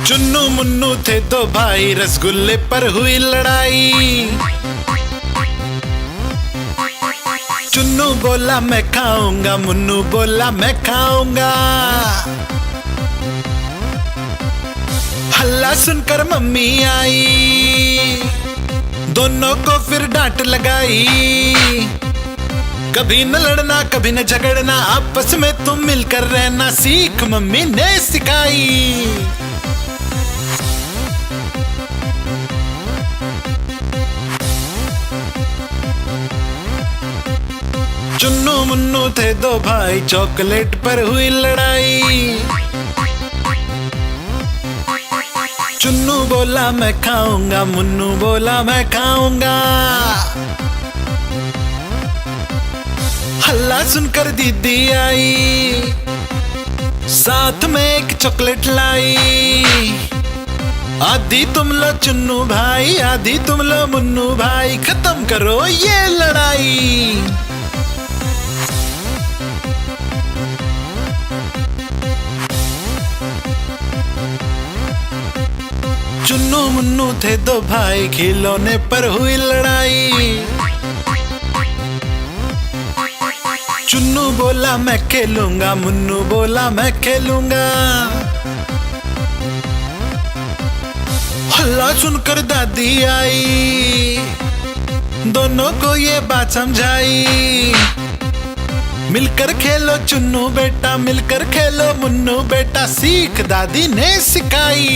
चुन्नू मुन्नू थे दो भाई, रसगुल्ले पर हुई लड़ाई। चुन्नू बोला मैं खाऊंगा, मुन्नू बोला मैं खाऊंगा। हल्ला सुनकर मम्मी आई, दोनों को फिर डांट लगाई। कभी न लड़ना कभी न झगड़ना, आपस में तुम मिलकर रहना सीख मम्मी ने सिखाई। चुन्नू मुन्नू थे दो भाई, चॉकलेट पर हुई लड़ाई। चुन्नू बोला मैं खाऊंगा, मुन्नू बोला मैं खाऊंगा। हल्ला सुनकर दीदी आई, साथ में एक चॉकलेट लाई। आधी तुम लो चुन्नू भाई, आधी तुम लो मुन्नू भाई, खत्म करो ये लड़ाई। चुन्नू मुन्नू थे दो भाई, खिलौने पर हुई लड़ाई। चुन्नू बोला मैं खेलूंगा, मुन्नू बोला मैं खेलूंगा। हल्ला सुनकर दादी आई, दोनों को ये बात समझाई। मिलकर खेलो चुन्नू बेटा, मिलकर खेलो मुन्नू बेटा, सीख दादी ने सिखाई।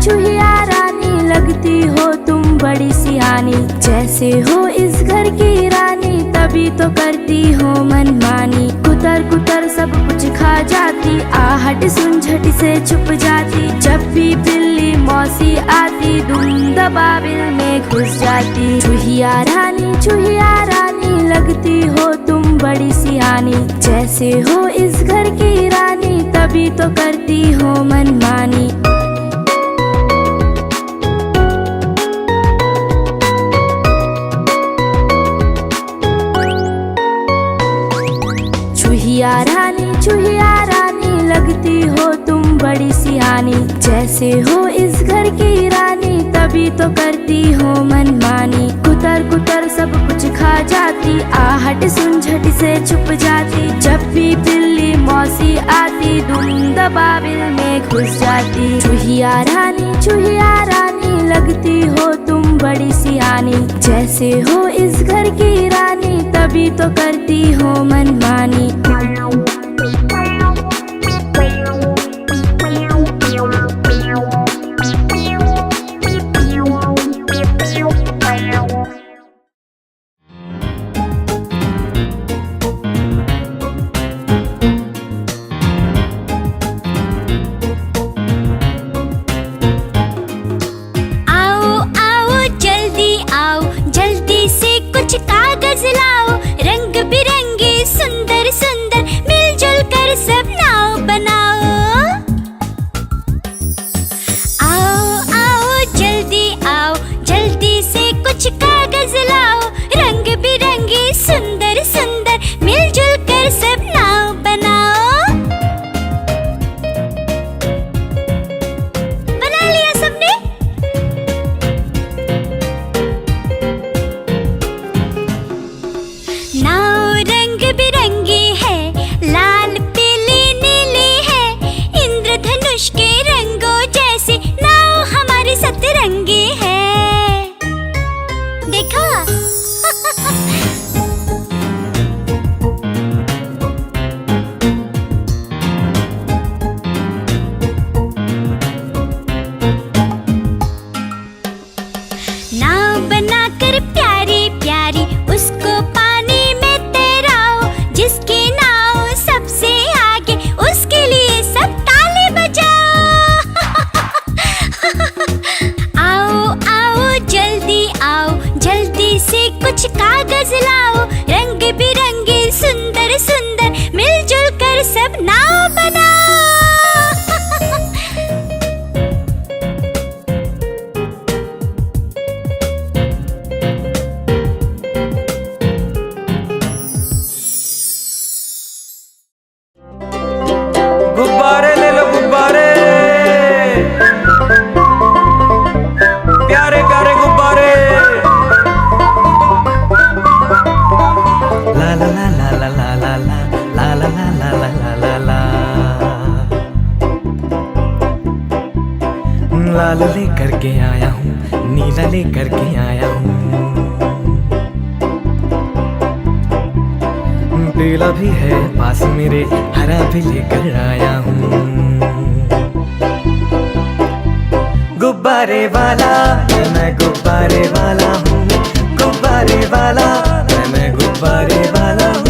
चूहिया रानी लगती हो तुम बड़ी सियानी। जैसे हो इस घर की रानी, तभी तो करती हो मनमानी। कुतर कुतर सब कुछ खा जाती, आहट सुन झट से छुप जाती। जब भी बिल्ली मौसी आती, धुन दबाबिल में घुस जाती। चूहिया रानी लगती हो तुम बड़ी सियानी। जैसे हो इस घर की रानी, तभी तो करती हो मनमानी। चूहिया रानी लगती हो तुम बड़ी सियानी। जैसे हो इस घर की रानी, तभी तो करती हो मनमानी। कुतर कुतर सब कुछ खा जाती, आहट सुन झट से छुप जाती। जब भी बिल्ली मौसी आती, धुन दबाबिल में घुस जाती। चूहिया रानी लगती हो तुम बड़ी सियानी। जैसे हो इस घर की रानी, तभी तो करती हो मनमानी। लाल लेकर के आया हूँ, नीला लेकर के आया हूँ, पीला भी है पास मेरे, हरा भी लेकर आया हूँ। गुब्बारे वाला मैं गुब्बारे वाला हूँ, गुब्बारे वाला मैं गुब्बारे वाला हूँ।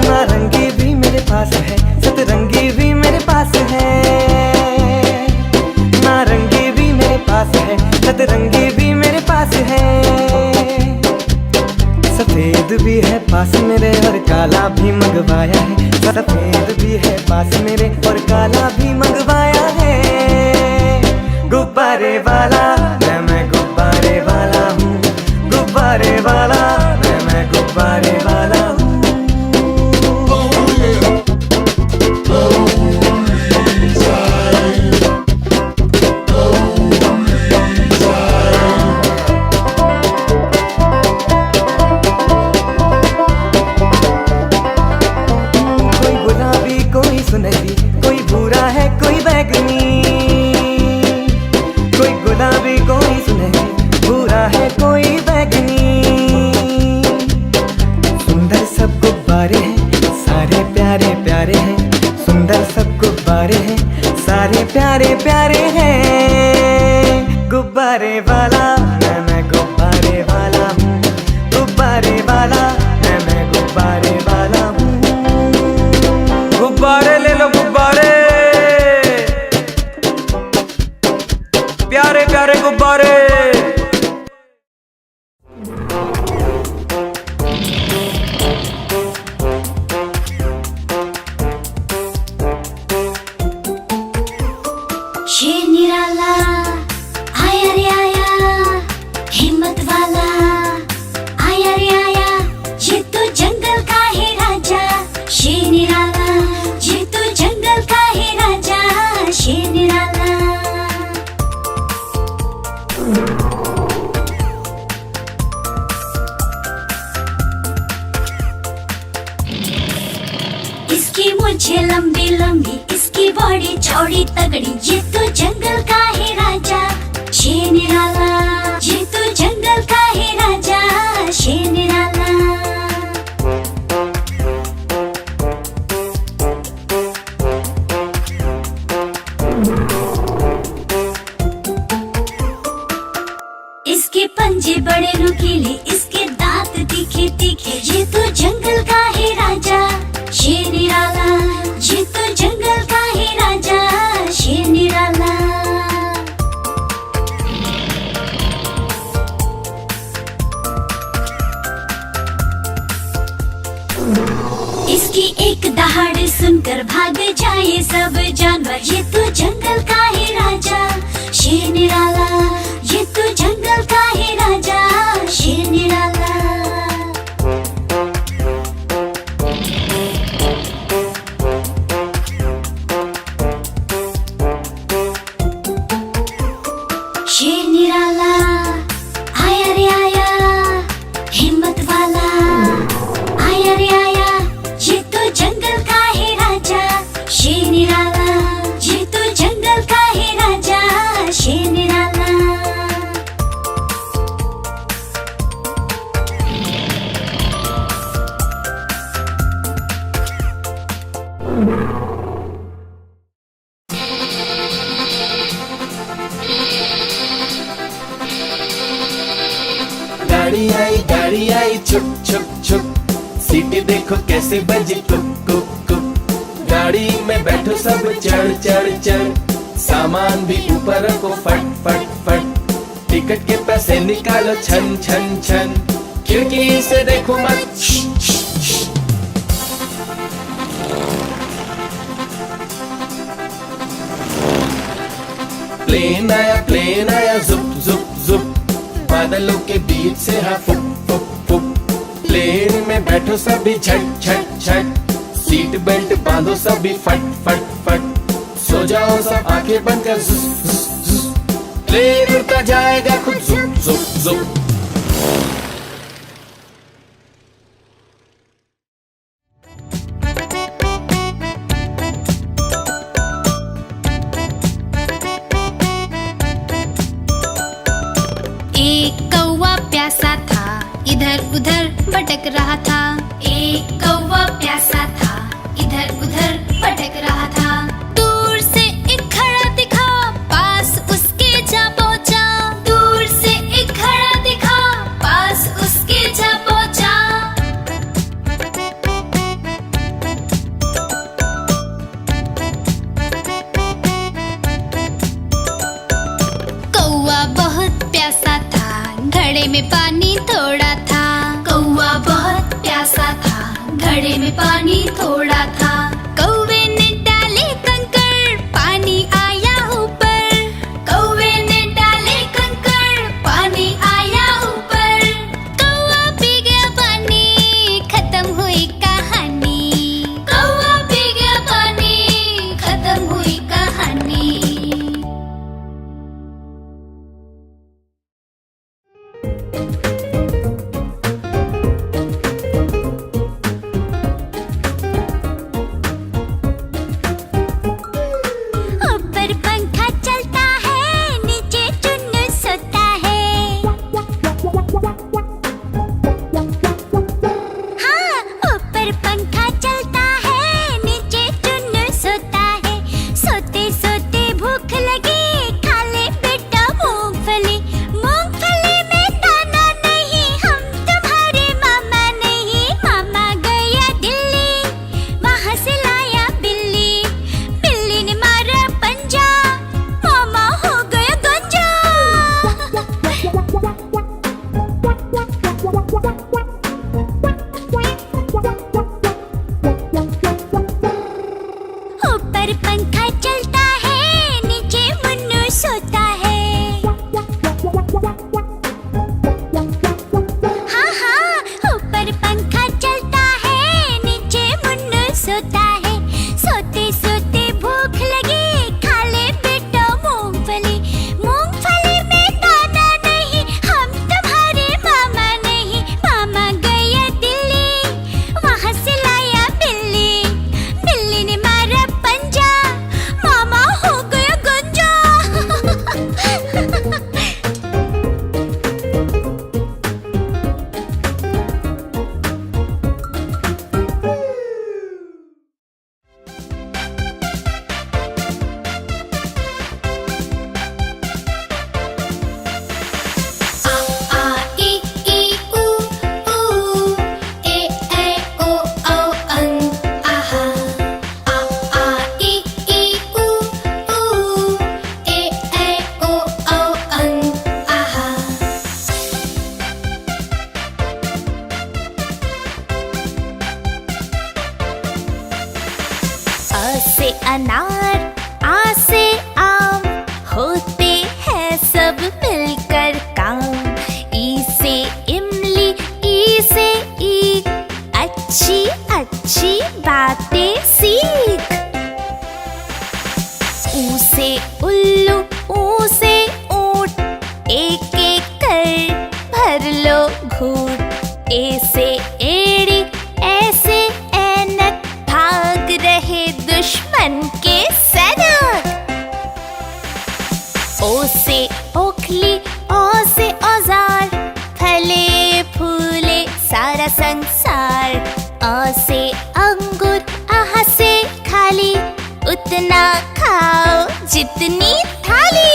नारंगी भी मेरे पास है, सतरंगी भी मेरे पास है, नारंगी भी मेरे पास है, सतरंगी भी मेरे पास है, सफेद भी है पास मेरे और काला भी मंगवाया है, सफेद भी है पास मेरे और काला भी मंगवाया है। गुब्बारे वाला मैं गुब्बारे वाला हूँ, गुब्बारे वाला मैं गुब्बारे वाला हूँ। सुनहरी कोई भूरा है कोई बैगनी, कोई गुलाबी कोई सुनहरी, भूरा है कोई बैगनी। सुंदर सब गुब्बारे हैं सारे प्यारे प्यारे हैं, सुंदर सब गुब्बारे हैं सारे प्यारे प्यारे हैं। गुब्बारे वाला मैं गुब्बारे वाला हूँ, गुब्बारे वाला मैं गुब्बारे वाला हूँ। गुब्बारे ले लो गुब्बारे, प्यारे प्यारे गुब्बारे। शेर निराला आया रे आया, हिम्मत वाला आया रे आया, ये तो जंगल का है राजा। शेर निराला ये तो जंगल का है राजा, शेर निराला। इसकी मूंछें लंबी लंबी, इसकी बॉडी चौड़ी तगड़ी, ये तो जंगल का है राजा। शेर निराला ये तो जंगल का है राजा, शेर निराला। इसके पंजे बड़े नुकीले, इसके दांत तीखे तीखे, ये तो जंगल का है राजा। शेर निराला ये तो जंगल का है राजा, शेर निराला। इसकी एक दहाड़ सुनकर भाग जाए सब जानवर, ये तो जंगल का है राजा। शेर निराला ये तो जंगल का है राजा, शेर निराला। शेर निराला आया रे आया, हिम्मत वाला आया रे आया, ये तो जंगल का है राजा। शेर निराला ये तो जंगल का है राजा, शेर निराला। गाड़ी आई छुक छुक छुक, सीटी देखो कैसे बजी कुक कुक कुक। गाड़ी में बैठो सब चढ़ चढ़ चढ़, सामान भी ऊपर रखो फट फट फट। टिकट के पैसे निकालो छन छन छन, खिड़की से देखो मत। प्लेन आया जुप जुप जुप, बादलों के बीच से हाँ फुक फुक फुक। प्लेन में बैठो सभी झट झट झट, सीट बेल्ट बांधो सभी फट फट फट। सो जाओ सब आंखें बंद कर, जुस जुस जुस, प्लेन उड़ता जाएगा खुद, जुप जुप जुप। एक कौवा प्यासा था, इधर उधर भटक रहा था। एक कौवा प्यासा था, इधर उधर भटक रहा था। दूर से एक घड़ा दिखा, पास उसके जा पहुंचा। दूर से एक घड़ा दिखा, पास उसके जा पहुंचा। कौवा बहुत प्यासा था, घड़े में पानी थोड़ा था। कौवा बहुत प्यासा था, घड़े में पानी थोड़ा था। कौवे ने डाले कंकड़, पानी आया ऊपर। कौवे ने डाले कंकड़, पानी आया ऊपर। कौवा पी गया पानी, खत्म हुई कहानी। कौवा पी गया पानी, खत्म हुई कहानी। ऊपर पंखा चलता है, नीचे चुन्नू सोता है। हाँ, ऊपर पंखा चलता है, नीचे चुन्नू सोता है। सोते सोते भूख लगी, खा ले बेटा मूंगफली। मूंगफली में दाना नहीं, हम तुम्हारे मामा नहीं। मामा गया दिल्ली, वहाँ से लाया बिल्ली। बिल्ली ने मारा पंजा, मामा हो गया गंजा। ऊपर पंखा चलता है, नीचे मुन्नू सोता है। हाँ हाँ, ऊपर पंखा चलता है, नीचे मुन्नू सोता है। सोते सोते भूख लगी, खा ले बेटा मूंगफली। मूंगफली में दाना नहीं, हम तुम्हारे मामा नहीं। मामा गया दिल्ली, वहाँ से लाया बिल्ली। बिल्ली ने मारा पंजा, मामा हो गया गंजा। अ से अनार, आ से आम, होते हैं सब मिलकर काम। ई से इमली, ई से ईख, अच्छी अच्छी बातें सीख। ऊ से उल्लू, ऊ से ऊंट, एक एक कर भर लो घूंट। ए से एड़ी, ऐसे ऐनक, भाग रहे दुश्मन के सैनिक। ओ से ओखली, ओ से औजार, फले फूले सारा संसार। अ से अंगूर, आह से खाली, उतना खाओ जितनी थाली।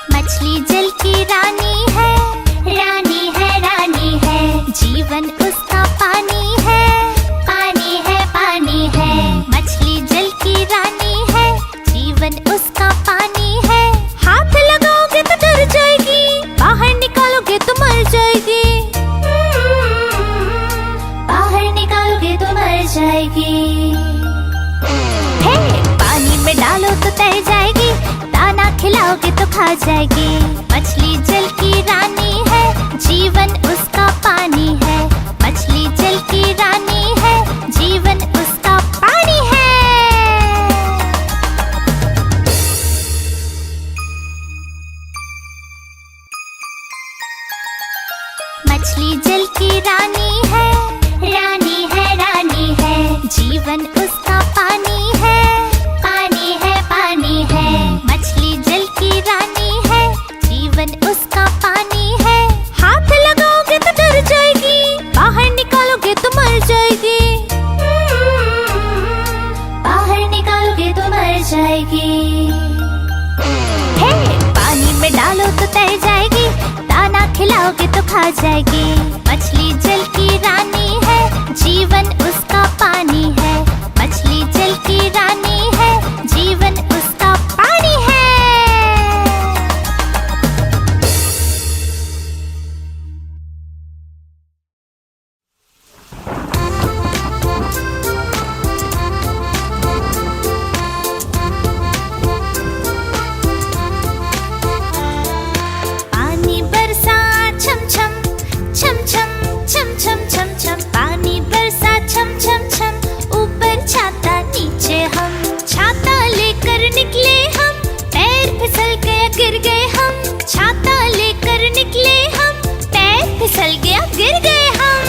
मछली जल की रानी है, रानी है, रानी है। जीवन उसका पानी है, पानी है, पानी है। मछली जल की रानी तैर जाएगी, दाना खिलाओगे तो खा जाएगी। मछली जल की रानी है, जीवन उसका पानी है। मछली जल की रानी है, जीवन उसका पानी है। मछली जल की रानी है, रानी है, रानी है। जीवन उसका पानी है, पानी है, पानी है। मछली जल की रानी है, जीवन उसका पानी है। हाथ लगाओगे तो डर जाएगी, बाहर निकालोगे तो मर जाएगी। बाहर निकालोगे तो मर जाएगी। हे, पानी में डालो तो तैर जाएगी, दाना खिलाओगे तो खा जाएगी। मछली जल की रानी है, जीवन उसका पानी है। मछली जल की रानी है, जीवन उसका पानी है। पानी बरसा छम छम छम छम छम छम छम छम। पानी बरसा छम छम छम, ऊपर छाता नीचे हम। छाता लेकर निकले हम, पैर फिसल गया गिर गए हम। छाता लेकर निकले हम, पैर फिसल गया गिर गए हम।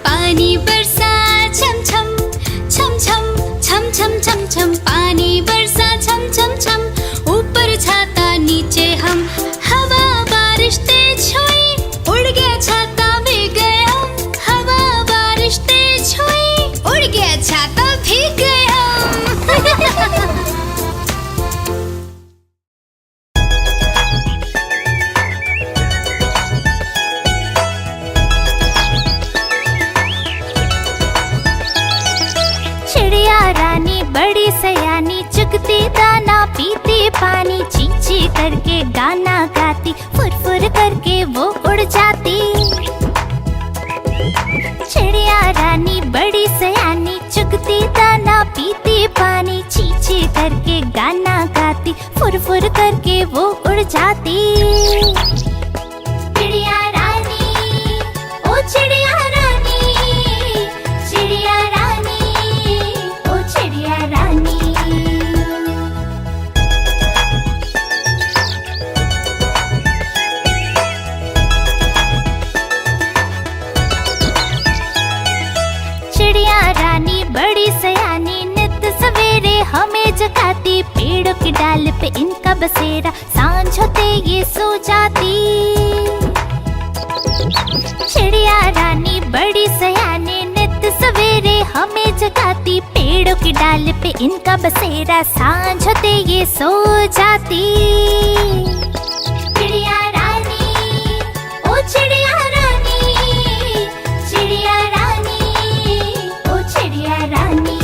पानी बरसा छम छम छम छम छम छम छम छम। पानी बरसा छम छम छम, ऊपर छाता नीचे हम। हवा बारिश तेज हुई, उड़ गया छाता भीग गए हम। हवा बारिश तेज हुई, उड़ गया छाता भीग गए हम। चिड़िया रानी बड़ी सयानी, चुगती दाना पीती पानी। चींची करके गाना गाती, फुर फुर करके वो उड़ जाती। चिड़िया रानी बड़ी सयानी, चुगती दाना पीती पानी। चींची करके गाना गाती, फुर फुर करके वो उड़ जाती। चिड़िया रानी, ओ चिड़िया रानी, चिड़िया रानी, ओ चिड़िया रानी। चिड़िया रानी बड़ी सयानी, नित सवेरे हमें जगाती। पेड़ों की डाल पे इनका बसेरा, सांझ होते ये सो जाती। चिड़िया रानी बड़ी सयानी, नित सवेरे हमें जगाती। पेड़ों की डाल पे इनका बसेरा, सांझ होते ये सो जाती। चिड़िया रानी, ओ चिड़िया रानी, चिड़िया रानी, ओ चिड़िया रानी।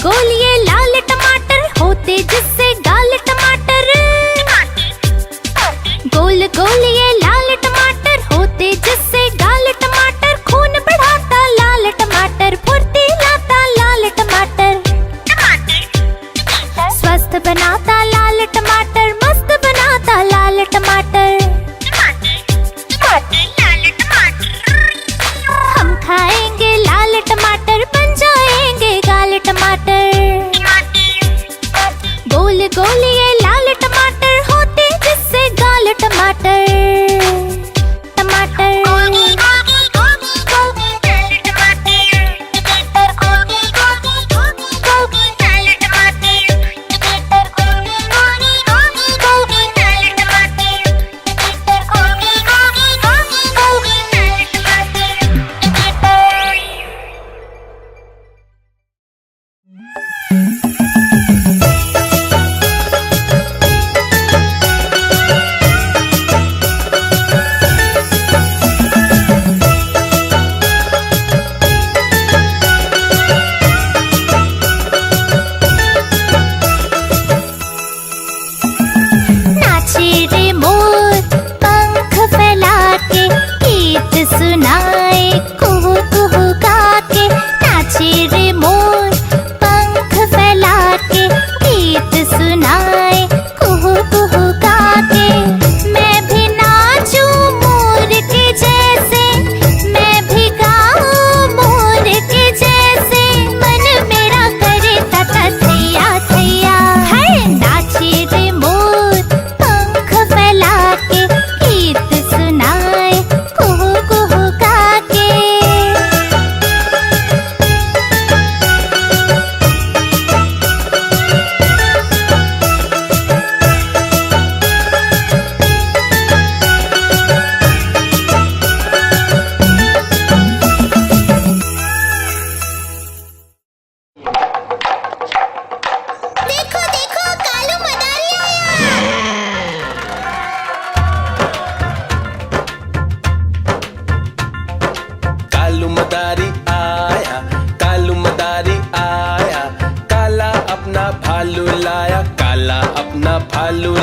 गोल ये लाल टमाटर होते जिससे गाल टमाटर। गोल गोल ये लाल टमाटर होते जिससे गाल टमाटर। खून बढ़ाता लाल टमाटर, फुर्ती लाता लाल टमाटर। स्वस्थ बनाता लाल टमाटर, मस्त बनाता लाल टमाटर। हम खाएंगे लाल टमाटर, बन जाएंगे गाल टमाटर।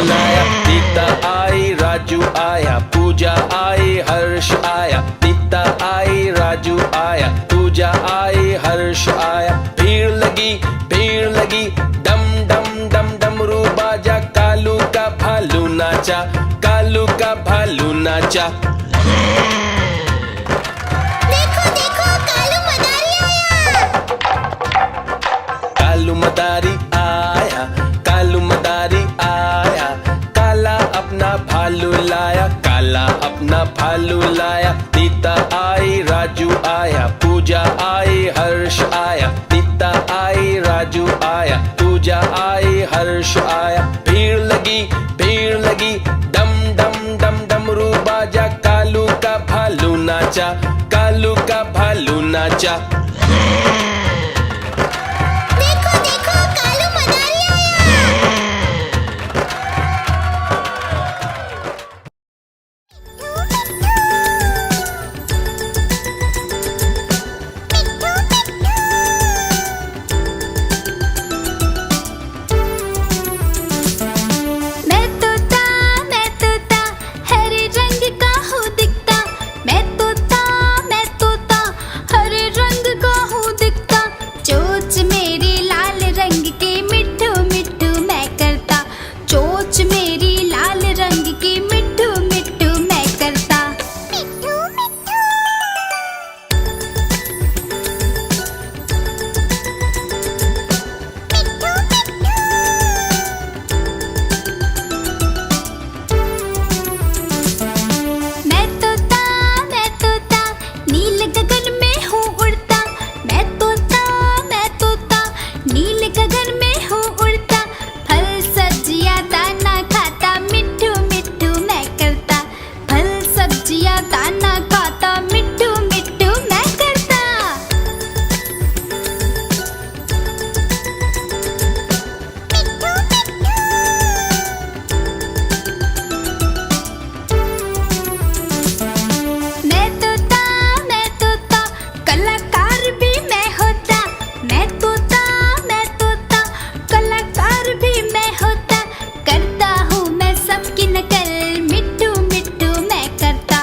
लाया। नीता आई, राजू आया, पूजा आई, हर्ष आया। नीता आई, राजू आया, पूजा आई, हर्ष आया। भीड़ लगी, डम डम डम डमरू बाजा। कालू का भालू नाचा, कालू का भालू नाचा। देखो देखो कालू मदारी आया। कालू मदारी आया, कालू मदारी आया। काला अपना भालू लाया, काला अपना भालू लाया। नीता आई, राजू आया, पूजा आई, हर्ष आया। नीता आई, राजू आया, पूजा आई, हर्ष आया। भीड़ लगी, डम डम डम डमरू बाजा। कालू का भालू नाचा, कालू का भालू नाचा। देखो देखो कालू मदारी आया। मैं तोता हरे रंग का हूँ दिखता। मैं तोता हरे रंग का हूँ दिखता। चोंच मेरी लाल रंग की मिट्ठू मिट्ठू मैं करता। चोंच मेरी लाल रंग की मिट्ठू मिट्ठू मैं करता। मैं तोता नील गगन में हूँ उड़ता। मैं तोता नील गगन में हूँ उड़ता। फल सब्जियाँ दाना खाता, मिट्ठू मिट्ठू मैं करता। फल सब्जियाँ दाना खाता, मिट्ठू मिट्ठू मैं करता। मैं तोता कलाकार भी मैं होता। मैं तोता कलाकार भी मैं होता। करता हूँ मैं सबकी नकल, मिट्ठू मिट्ठू मैं करता।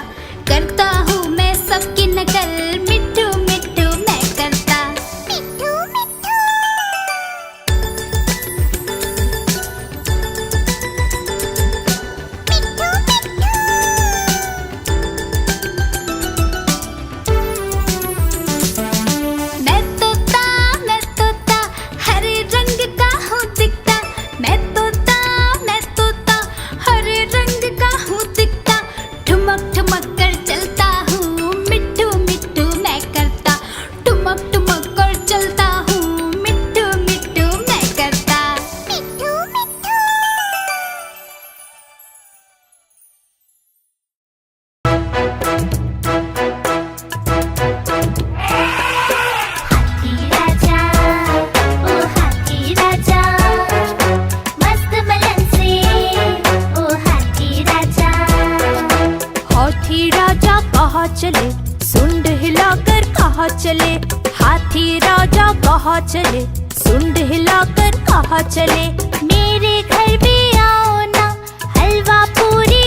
करता हूँ मैं सबकी नकल, मिट्ठू मिट्ठू मैं करता। मैं तोता हरे रंग का हूँ दिखता। मैं तोता हरे रंग का हूँ दिखता। ठुमक ठुमक कर चलता हूँ, मिट्ठू मिट्ठू मैं करता। ठुमक ठुमक कर चलता हूँ, मिट्ठू मिट्ठू मैं करता। हाथी राजा, ओ हाथी राजा, मस्त मलन से, ओ हाथी राजा। हाथी राजा कहाँ चले, सुंड हिलाकर कहाँ चले। हाथी राजा कहाँ चले, सुंड हिलाकर कहाँ चले। मेरे घर भी आओ ना, हलवा पूरी